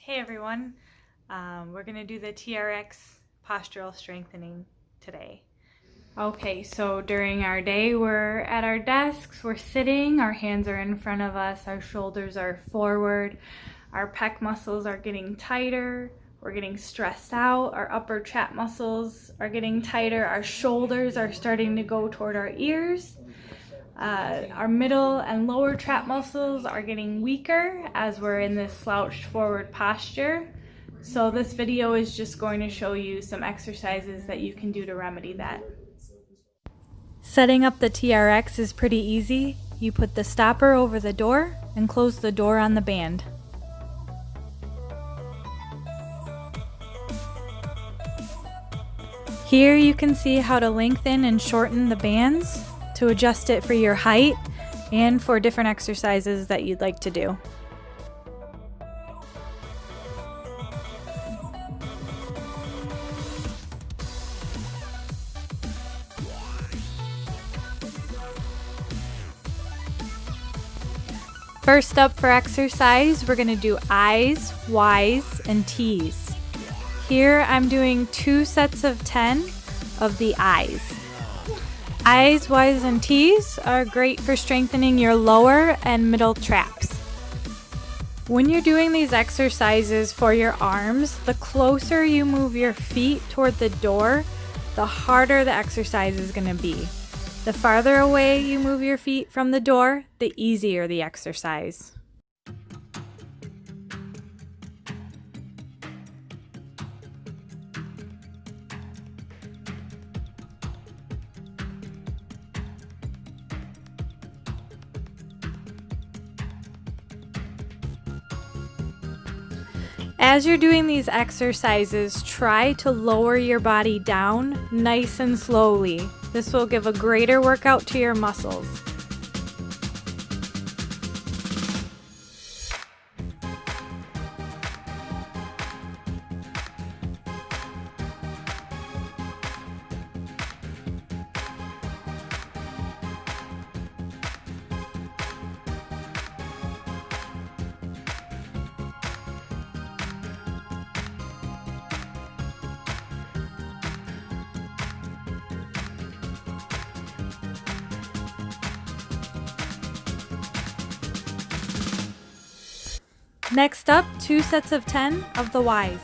Hey everyone, we're going to do the TRX postural strengthening today. Okay, so during our day we're at our desks, we're sitting, our hands are in front of us, our shoulders are forward, our pec muscles are getting tighter, we're getting stressed out, our upper trap muscles are getting tighter, our shoulders are starting to go toward our ears. Our middle and lower trap muscles are getting weaker as we're in this slouched forward posture. So this video is just going to show you some exercises that you can do to remedy that. Setting up the TRX is pretty easy. You put the stopper over the door and close the door on the band. Here you can see how to lengthen and shorten the bands to adjust it for your height and for different exercises that you'd like to do. First up for exercise, we're going to do I's, Y's, and T's. Here I'm doing 2 sets of 10 of the I's. I's, Y's, and T's are great for strengthening your lower and middle traps. When you're doing these exercises for your arms, the closer you move your feet toward the door, the harder the exercise is going to be. The farther away you move your feet from the door, the easier the exercise. As you're doing these exercises, try to lower your body down nice and slowly. This will give a greater workout to your muscles. Next up, 2 sets of 10 of the Y's.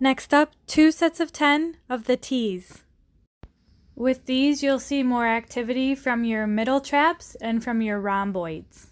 Next up, 2 sets of 10 of the T's. With these, you'll see more activity from your middle traps and from your rhomboids.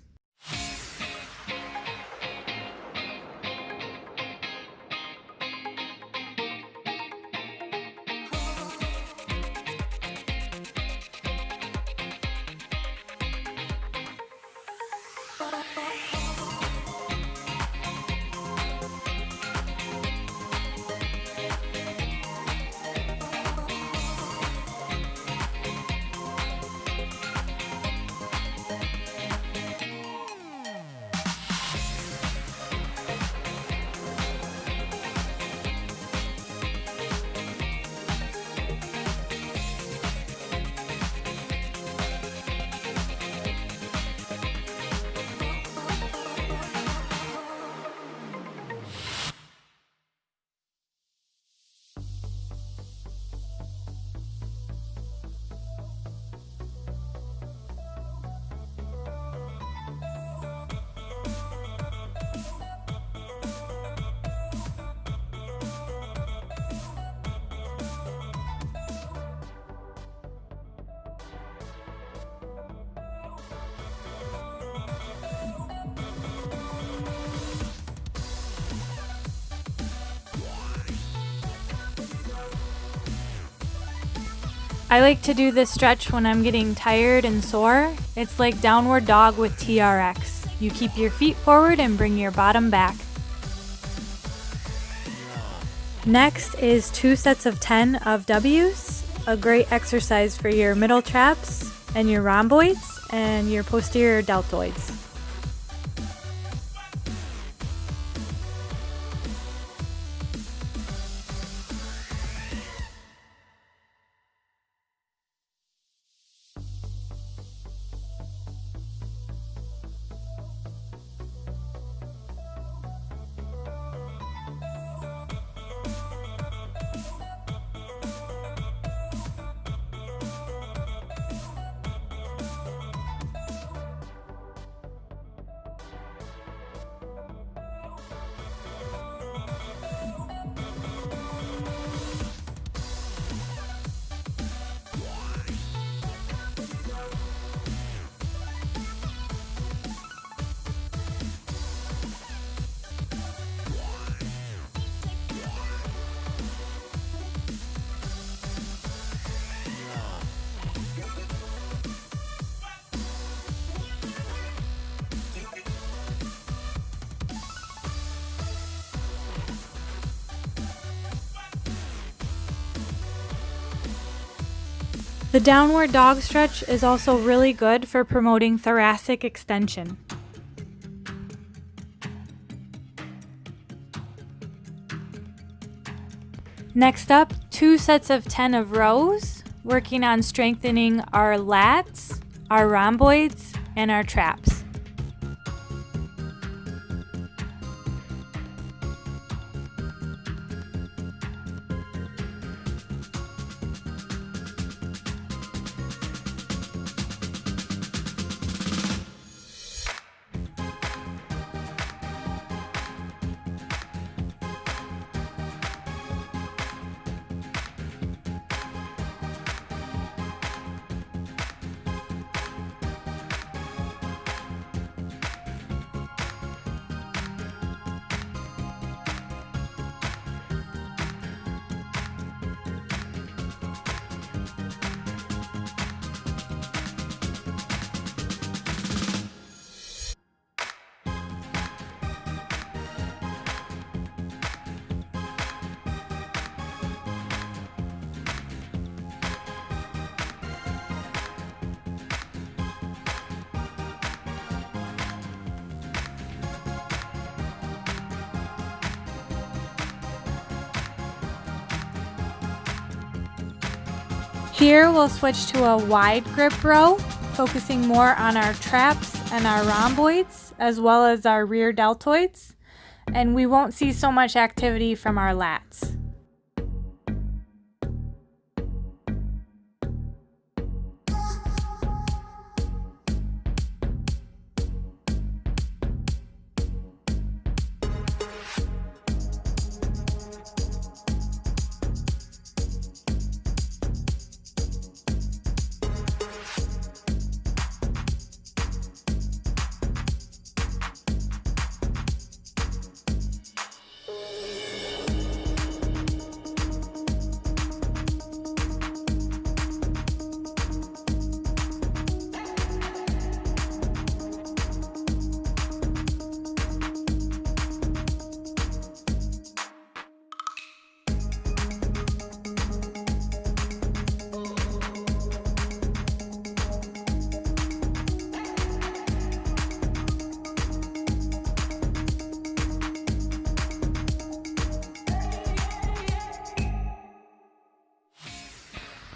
I like to do this stretch when I'm getting tired and sore. It's like downward dog with TRX. You keep your feet forward and bring your bottom back. Next is 2 sets of 10 of W's, a great exercise for your middle traps and your rhomboids and your posterior deltoids. The downward dog stretch is also really good for promoting thoracic extension. Next up, 2 sets of 10 of rows, working on strengthening our lats, our rhomboids, and our traps. Here we'll switch to a wide grip row, focusing more on our traps and our rhomboids, as well as our rear deltoids, and we won't see so much activity from our lats.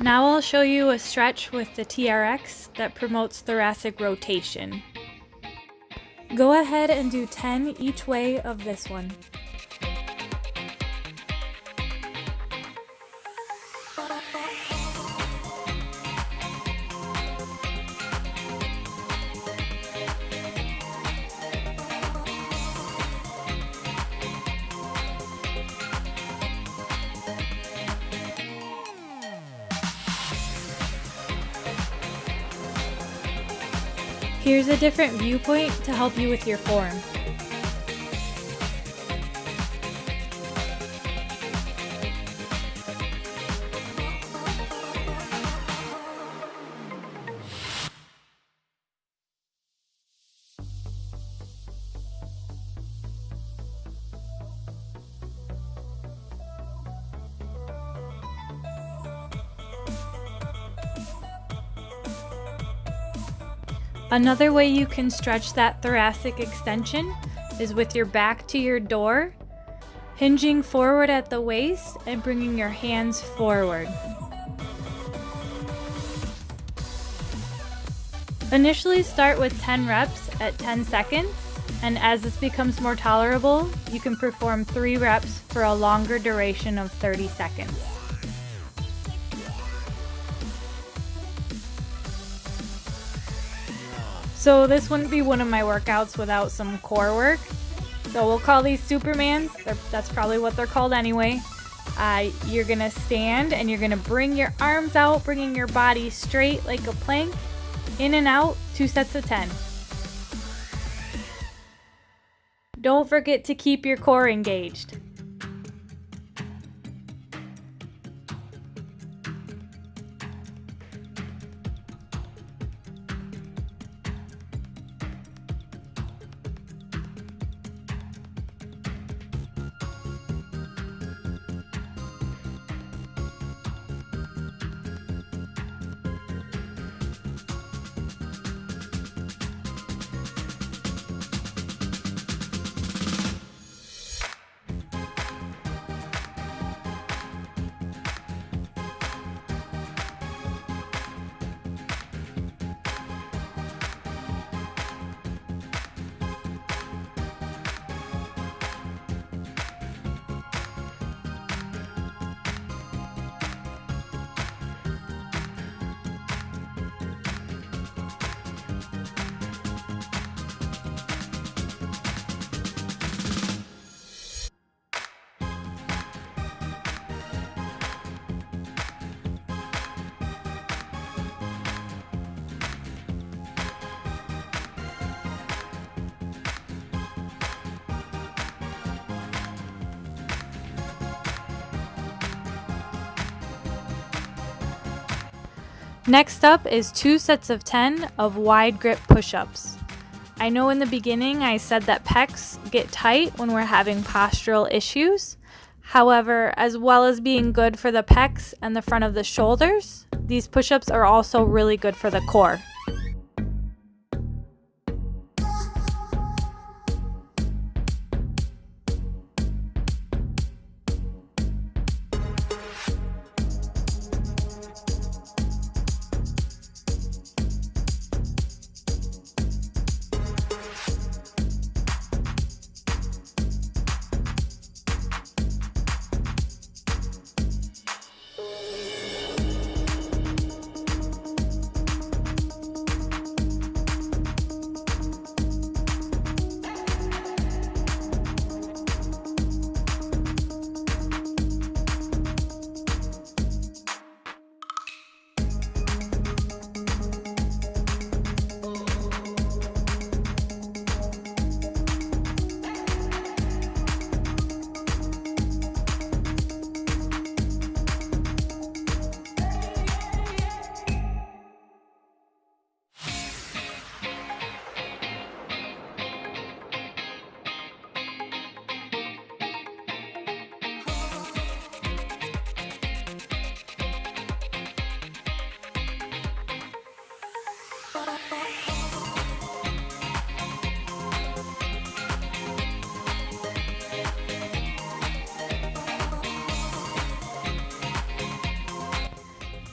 Now I'll show you a stretch with the TRX that promotes thoracic rotation. Go ahead and do 10 each way of this one. Here's a different viewpoint to help you with your form. Another way you can stretch that thoracic extension is with your back to your door, hinging forward at the waist and bringing your hands forward. Initially start with 10 reps at 10 seconds, and as this becomes more tolerable, you can perform 3 reps for a longer duration of 30 seconds. So this wouldn't be one of my workouts without some core work. So we'll call these Supermans. That's probably what they're called anyway. You're gonna stand and you're gonna bring your arms out, bringing your body straight like a plank. In and out, 2 sets of 10. Don't forget to keep your core engaged. Next up is 2 sets of 10 of wide grip push-ups. I know in the beginning I said that pecs get tight when we're having postural issues. However, as well as being good for the pecs and the front of the shoulders, these push-ups are also really good for the core.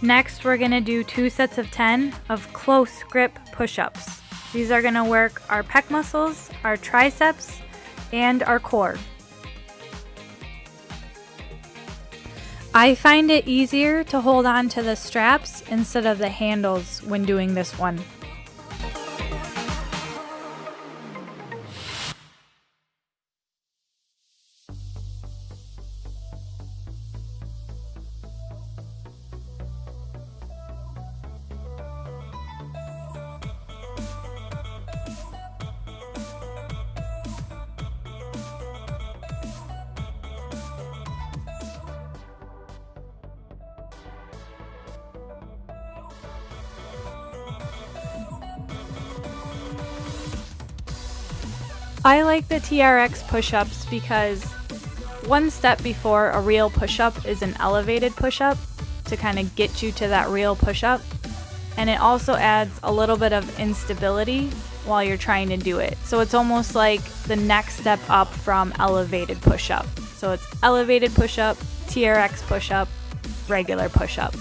Next, we're going to do 2 sets of 10 of close grip push-ups. These are going to work our pec muscles, our triceps, and our core. I find it easier to hold on to the straps instead of the handles when doing this one. I like the TRX push-ups because one step before a real push-up is an elevated push-up to kind of get you to that real push-up. and it also adds a little bit of instability while you're trying to do it. So it's almost like the next step up from elevated push-up. So it's elevated push-up, TRX push-up, regular push-up.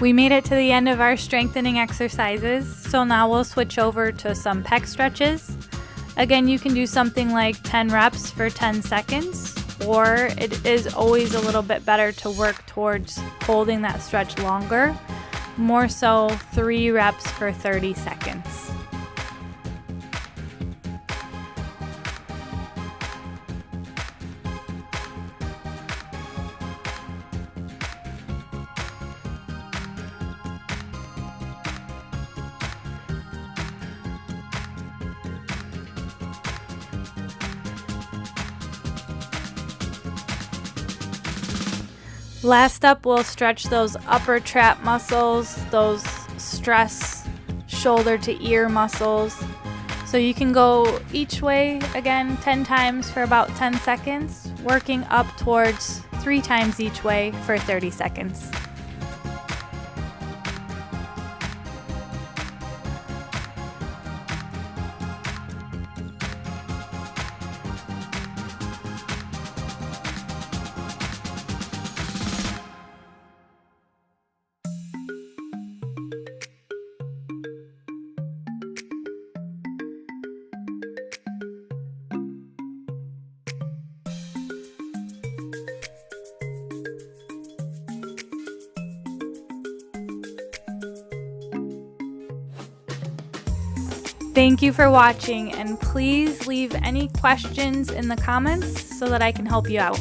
We made it to the end of our strengthening exercises, so now we'll switch over to some pec stretches. Again, you can do something like 10 reps for 10 seconds, or it is always a little bit better to work towards holding that stretch longer, more so 3 reps for 30 seconds. Last up, we'll stretch those upper trap muscles, those stress shoulder to ear muscles. So you can go each way, again, 10 times for about 10 seconds, working up towards 3 times each way for 30 seconds. Thank you for watching, and please leave any questions in the comments so that I can help you out.